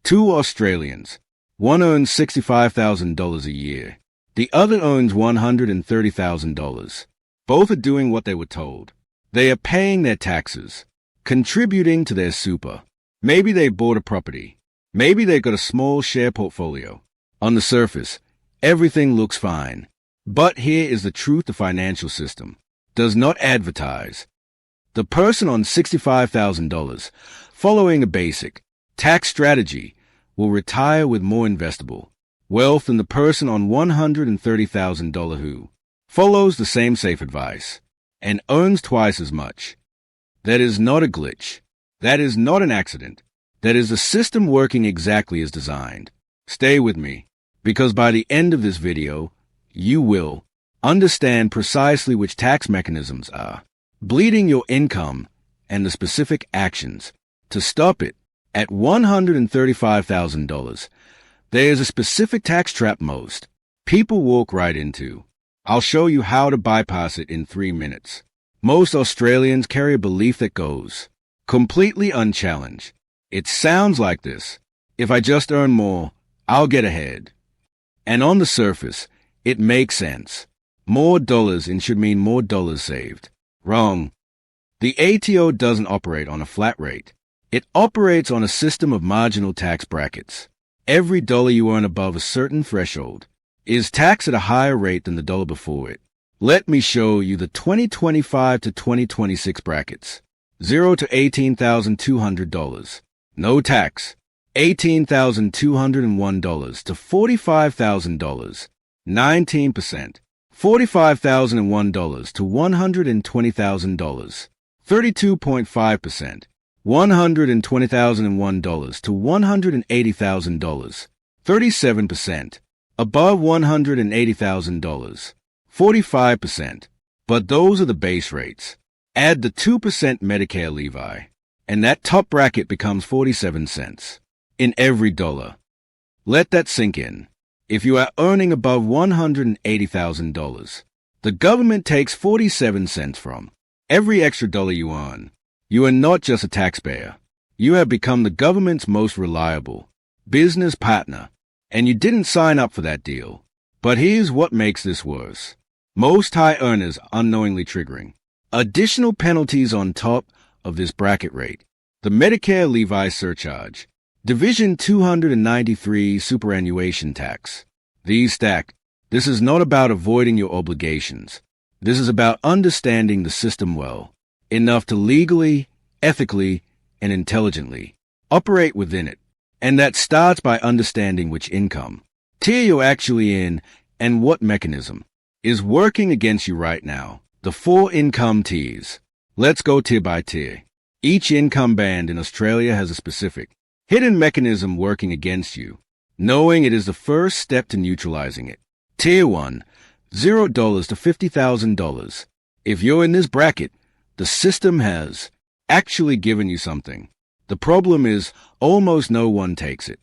Two Australians. One earns $65,000 a year. The other earns $130,000. Both are doing what they were told. They are paying their taxes, contributing to their super. Maybe they bought a property. Maybe they got a small share portfolio. On the surface, everything looks fine. But here is the truth: the financial system does not advertise. The person on $65,000, following a basic tax strategy, will retire with more investable wealth than the person on $130,000 who follows the same safe advice and earns twice as much. That is not a glitch. That is not an accident. That is a system working exactly as designed. Stay with me, because by the end of this video, you will understand precisely which tax mechanisms are bleeding your income and the specific actions to stop it. At $135,000, there is a specific tax trap most people walk right into. I'll show you how to bypass it in 3 minutes. Most Australians carry a belief that goes completely unchallenged. It sounds like this: if I just earn more, I'll get ahead. And on the surface, it makes sense. More dollars in should mean more dollars saved. Wrong. The ATO doesn't operate on a flat rate. It operates on a system of marginal tax brackets. Every dollar you earn above a certain threshold is taxed at a higher rate than the dollar before it. Let me show you the 2025 to 2026 brackets. 0 to $18,200. No tax. $18,201 to $45,000. 19%. $45,001 to $120,000. 32.5%. $120,001 to $180,000. 37%. Above $180,000. 45%. But those are the base rates. Add the 2% Medicare Levy, and that top bracket becomes 47 cents in every dollar. Let that sink in. If you are earning above $180,000, the government takes 47 cents from every extra dollar you earn. You are not just a taxpayer. You have become the government's most reliable business partner, and you didn't sign up for that deal. But here's what makes this worse. Most high earners unknowingly triggering additional penalties on top of this bracket rate. The Medicare Levy Surcharge, Division 293 superannuation tax. These stack. This is not about avoiding your obligations. This is about understanding the system well enough to legally, ethically, and intelligently operate within it. And that starts by understanding which income tier you're actually in and what mechanism is working against you right now. The 4 income tiers. Let's go tier by tier. Each income band in Australia has a specific hidden mechanism working against you. Knowing it is the first step to neutralizing it. Tier 1, $0 to $50,000. If you're in this bracket, the system has actually given you something. The problem is almost no one takes it.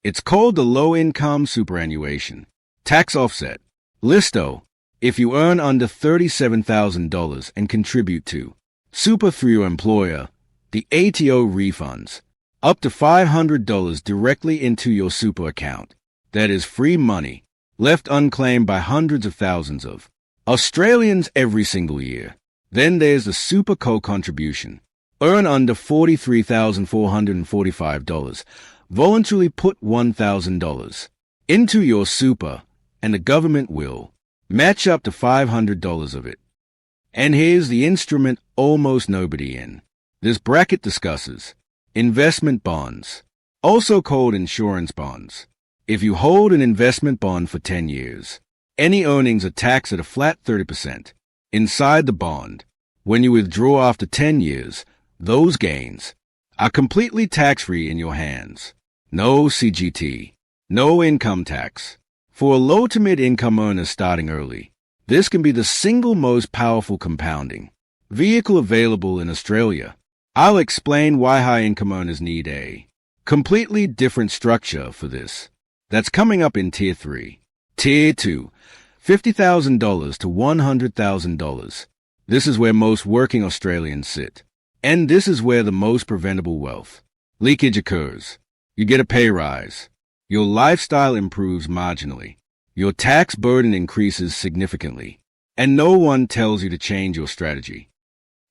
It's called the low-income superannuation tax offset. Listo. If you earn under $37,000 and contribute to super through your employer, the ATO refunds up to $500 directly into your super account. That is free money left unclaimed by hundreds of thousands of Australians every single year. Then there's the super co-contribution. Earn under $43,445. Voluntarily put $1,000 into your super, and the government will match up to $500 of it. And here's the instrument almost nobody in this bracket discusses: investment bonds, also called insurance bonds. If you hold an investment bond for 10 years, any earnings are taxed at a flat 30% inside the bond. When you withdraw after 10 years, those gains are completely tax-free in your hands. No CGT, no income tax. For a low to mid-income earner starting early, this can be the single most powerful compounding vehicle available in Australia. I'll explain why high-income earners need a completely different structure for this. That's coming up in Tier 3. Tier 2, $50,000 to $100,000. This is where most working Australians sit. And this is where the most preventable wealth leakage occurs. You get a pay rise. Your lifestyle improves marginally. Your tax burden increases significantly. And no one tells you to change your strategy.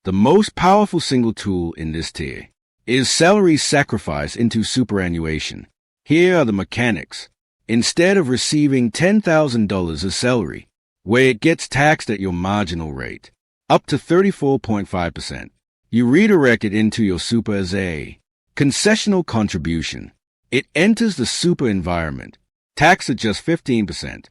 The most powerful single tool in this tier is salary sacrifice into superannuation. Here are the mechanics. Instead of receiving $10,000 as salary, where it gets taxed at your marginal rate, up to 34.5%, you redirect it into your super as a concessional contribution. It enters the super environment, taxed at just 15%.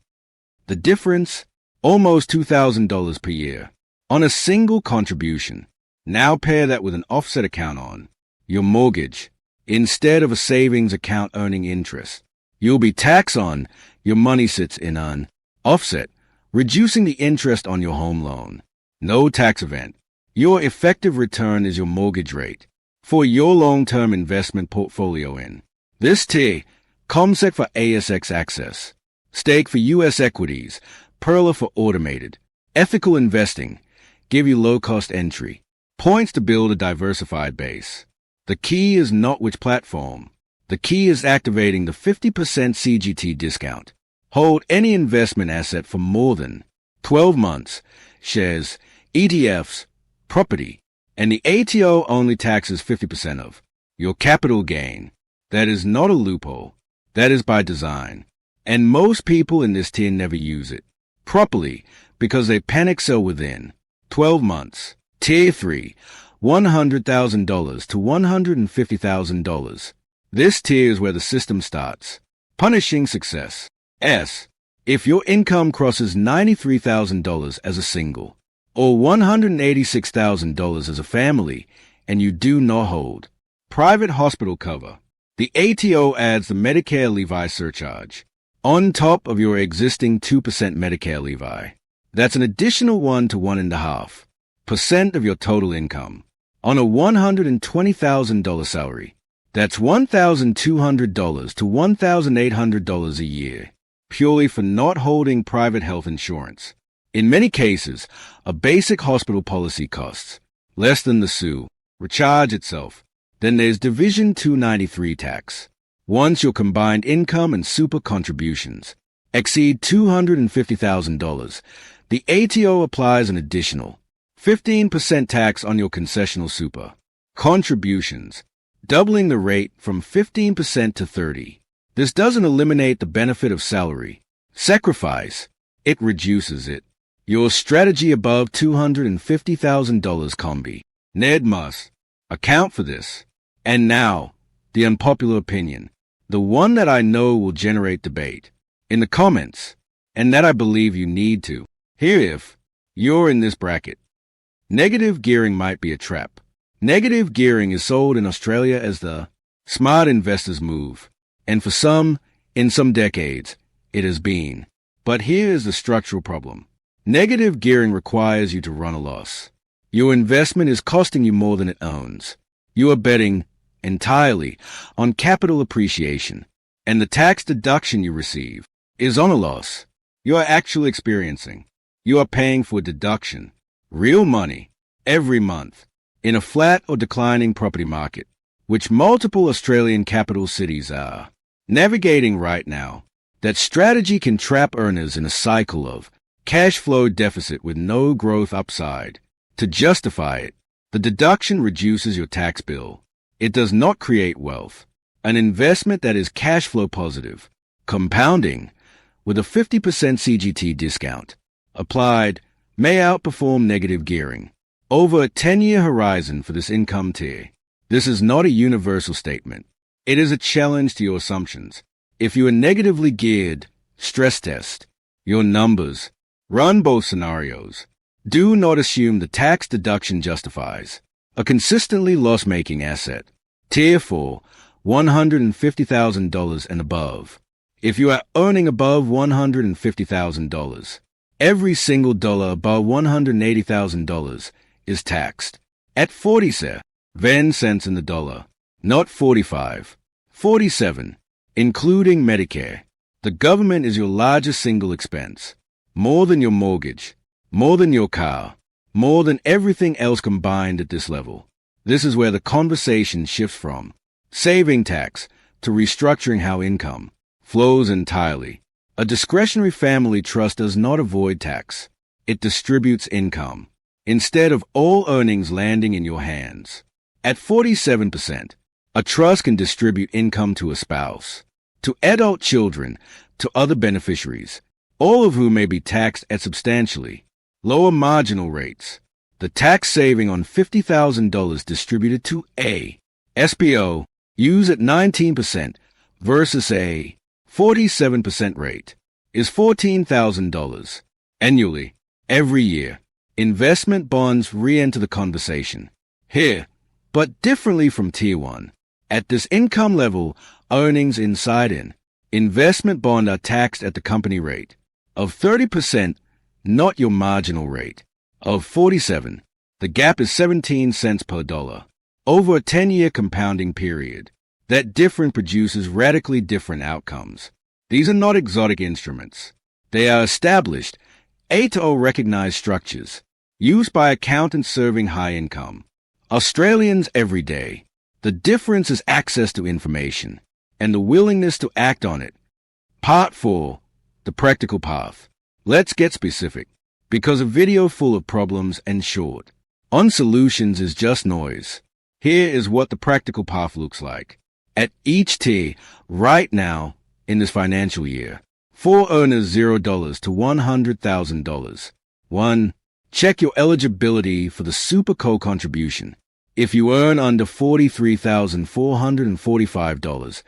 The difference? Almost $2,000 per year on a single contribution. Now pair that with an offset account on your mortgage. Instead of a savings account earning interest, you'll be taxed on your money sits in an offset, reducing the interest on your home loan. No tax event. Your effective return is your mortgage rate for your long-term investment portfolio in this tier. COMSEC for ASX access, stake for U.S. equities, Perla for automated, ethical investing, give you low-cost entry, points to build a diversified base. The key is not which platform. The key is activating the 50% CGT discount. Hold any investment asset for more than 12 months, shares, ETFs, property, and the ATO only taxes 50% of your capital gain. That is not a loophole. That is by design. And most people in this tier never use it properly because they panic sell within 12 months. Tier 3, $100,000 to $150,000. This tier is where the system starts punishing success. If your income crosses $93,000 as a single or $186,000 as a family and you do not hold private hospital cover, the ATO adds the Medicare Levy Surcharge on top of your existing 2% Medicare Levy. That's an additional 1 to 1.5% of your total income. On a $120,000 salary, that's $1,200 to $1,800 a year, purely for not holding private health insurance. In many cases, a basic hospital policy costs less than the SU recharge itself. Then there's Division 293 tax. Once your combined income and super contributions exceed $250,000, the ATO applies an additional 15% tax on your concessional super contributions, doubling the rate from 15% to 30%. This doesn't eliminate the benefit of salary sacrifice. It reduces it. Your strategy above $250,000 combi. Ned must account for this. And now, the unpopular opinion, the one that I know will generate debate in the comments, and that I believe you need to hear if you're in this bracket. Negative gearing might be a trap. Negative gearing is sold in Australia as the smart investor's move, and for some, in some decades, it has been. But here is the structural problem. Negative gearing requires you to run a loss. Your investment is costing you more than it owns. You are betting entirely on capital appreciation, and the tax deduction you receive is on a loss you are actually experiencing. You are paying for deduction, real money, every month, in a flat or declining property market, which multiple Australian capital cities are navigating right now. That strategy can trap earners in a cycle of cash flow deficit with no growth upside. To justify it, the deduction reduces your tax bill. It does not create wealth. An investment that is cash flow positive, compounding, with a 50% CGT discount applied, may outperform negative gearing over a 10-year horizon for this income tier. This is not a universal statement. It is a challenge to your assumptions. If you are negatively geared, stress test your numbers. Run both scenarios. Do not assume the tax deduction justifies a consistently loss-making asset. Tier 4, $150,000 and above. If you are earning above $150,000, every single dollar above $180,000 is taxed at 47 cents in the dollar, not 45, 47, including Medicare. The government is your largest single expense, more than your mortgage, more than your car, more than everything else combined at this level. This is where the conversation shifts from saving tax to restructuring how income flows entirely. A discretionary family trust does not avoid tax. It distributes income, instead of all earnings landing in your hands. At 47%, a trust can distribute income to a spouse, to adult children, to other beneficiaries, all of whom may be taxed at substantially lower marginal rates. The tax saving on $50,000 distributed to a SPO use at 19% versus a 47% rate is $14,000 annually. Every year, investment bonds re-enter the conversation. Here, but differently from Tier 1, at this income level, earnings inside in investment bond are taxed at the company rate of 30%, not your marginal rate of 47. The gap is 17 cents per dollar. Over a 10-year compounding period, that difference produces radically different outcomes. These are not exotic instruments. They are established, A-to-O recognized structures, used by accountants serving high income Australians every day. The difference is access to information and the willingness to act on it. Part 4. The practical path. Let's get specific, because a video full of problems and short on solutions is just noise. Here is what the practical path looks like. At each tier, right now, in this financial year, for earners $0 to $100,000. 1. Check your eligibility for the Super Co-contribution. If you earn under $43,445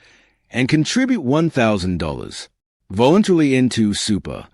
and contribute $1,000 voluntarily into Super,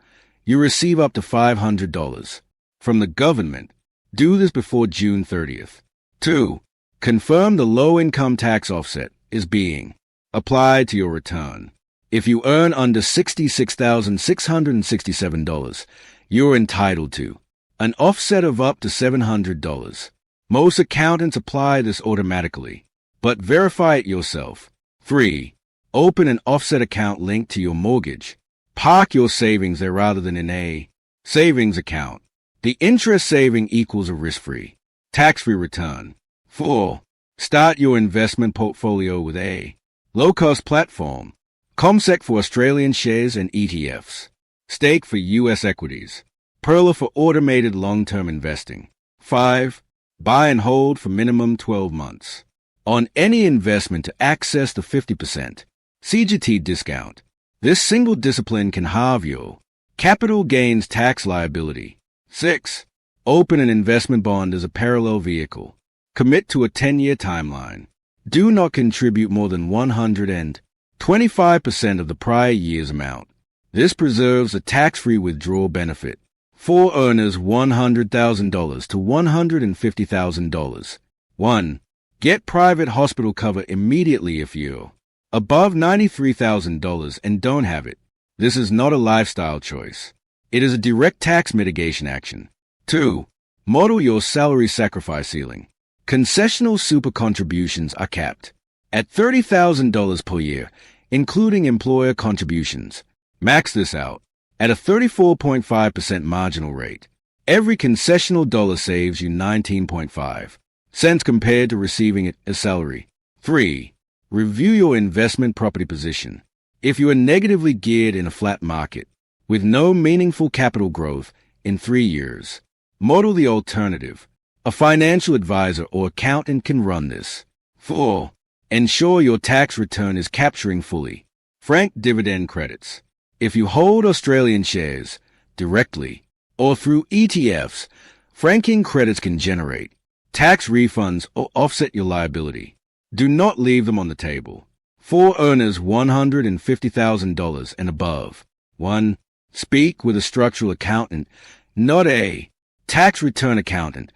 you receive up to $500 from the government. Do this before June 30th. 2. Confirm the low-income tax offset is being applied to your return. If you earn under $66,667, you're entitled to an offset of up to $700. Most accountants apply this automatically, but verify it yourself. 3. Open an offset account linked to your mortgage. Park your savings there rather than in a savings account. The interest saving equals a risk-free, tax-free return. 4. Start your investment portfolio with a low-cost platform. CommSec for Australian shares and ETFs. Stake for U.S. equities. Perla for automated long-term investing. 5. Buy and hold for minimum 12 months on any investment to access the 50% CGT discount. This single discipline can halve your capital gains tax liability. 6. Open an investment bond as a parallel vehicle. Commit to a 10-year timeline. Do not contribute more than 125% of the prior year's amount. This preserves a tax-free withdrawal benefit for earners $100,000 to $150,000. 1. Get private hospital cover immediately if you're above $93,000 and don't have it. This is not a lifestyle choice. It is a direct tax mitigation action. 2. Model your salary sacrifice ceiling. Concessional super contributions are capped at $30,000 per year, including employer contributions. Max this out at a 34.5% marginal rate. Every concessional dollar saves you 19.5 cents compared to receiving it as salary. 3. Review your investment property position. If you are negatively geared in a flat market with no meaningful capital growth in 3 years, model the alternative. A financial advisor or accountant can run this. 4. Ensure your tax return is capturing fully franked dividend credits. If you hold Australian shares directly or through ETFs, franking credits can generate tax refunds or offset your liability. Do not leave them on the table. For earners $150,000 and above. 1. Speak with a structural accountant, not a tax return accountant,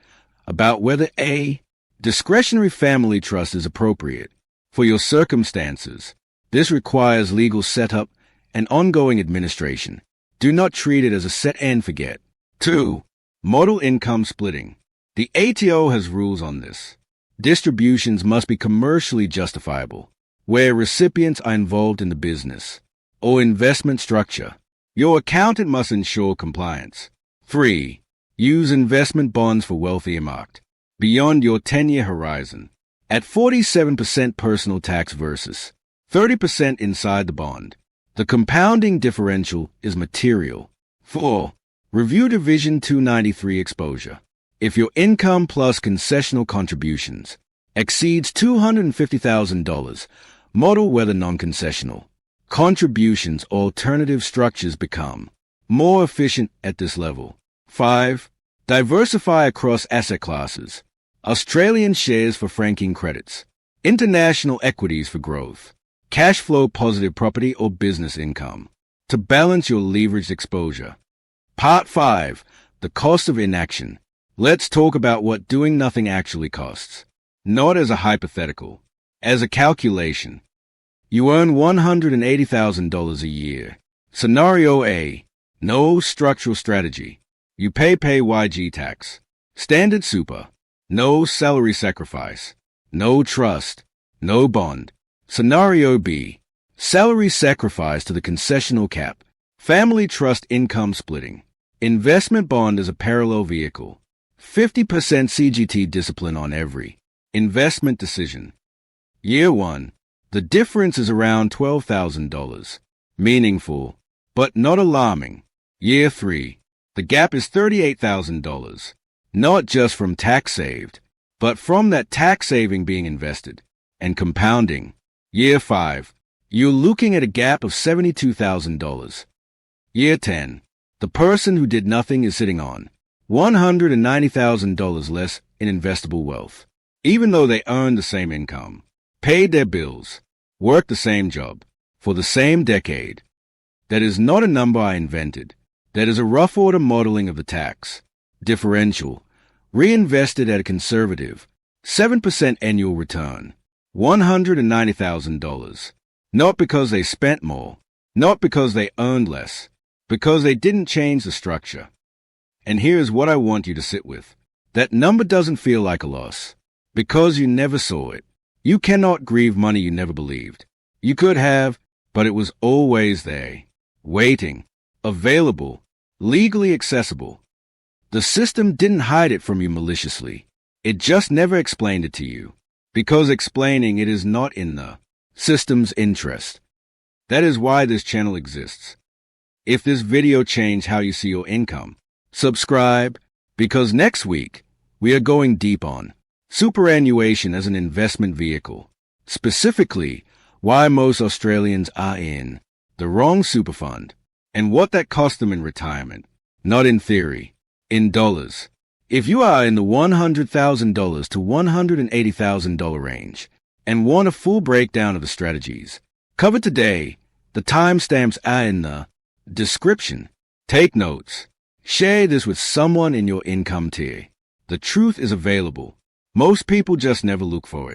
about whether a discretionary family trust is appropriate for your circumstances. This requires legal setup and ongoing administration. Do not treat it as a set and forget. 2. Model income splitting. The ATO has rules on this. Distributions must be commercially justifiable, where recipients are involved in the business or investment structure. Your accountant must ensure compliance. 3. Use investment bonds for wealth earmarked beyond your 10-year horizon at 47% personal tax versus 30% inside the bond. The compounding differential is material. 4. Review Division 293 exposure. If your income plus concessional contributions exceeds $250,000, model whether non-concessional contributions or alternative structures become more efficient at this level. 5. Diversify across asset classes. Australian shares for franking credits. International equities for growth. Cash flow positive property or business income. To balance your leveraged exposure. Part 5. The cost of inaction. Let's talk about what doing nothing actually costs. Not as a hypothetical, as a calculation. You earn $180,000 a year. Scenario A. No structural strategy. You pay YG tax. Standard super. No salary sacrifice. No trust. No bond. Scenario B. Salary sacrifice to the concessional cap. Family trust income splitting. Investment bond as a parallel vehicle. 50% CGT discipline on every investment decision. Year 1. The difference is around $12,000. Meaningful, but not alarming. Year 3. The gap is $38,000. Not just from tax saved, but from that tax saving being invested and compounding. Year 5. You're looking at a gap of $72,000. Year 10. The person who did nothing is sitting on $190,000 less in investable wealth, even though they earned the same income, paid their bills, worked the same job, for the same decade. That is not a number I invented. That is a rough order modeling of the tax differential, reinvested at a conservative 7% annual return, $190,000. Not because they spent more, not because they earned less, because they didn't change the structure. And here's what I want you to sit with. That number doesn't feel like a loss, because you never saw it. You cannot grieve money you never believed. You could have, but it was always there, waiting, available, legally accessible. The system didn't hide it from you maliciously. It just never explained it to you, because explaining it is not in the system's interest. That is why this channel exists. If this video changed how you see your income, subscribe, because next week we are going deep on superannuation as an investment vehicle, specifically why most Australians are in the wrong super fund and what that cost them in retirement, not in theory, in dollars. If you are in the $100,000 to $180,000 range and want a full breakdown of the strategies covered today, the timestamps are in the description. Take notes. Share this with someone in your income tier. The truth is available. Most people just never look for it.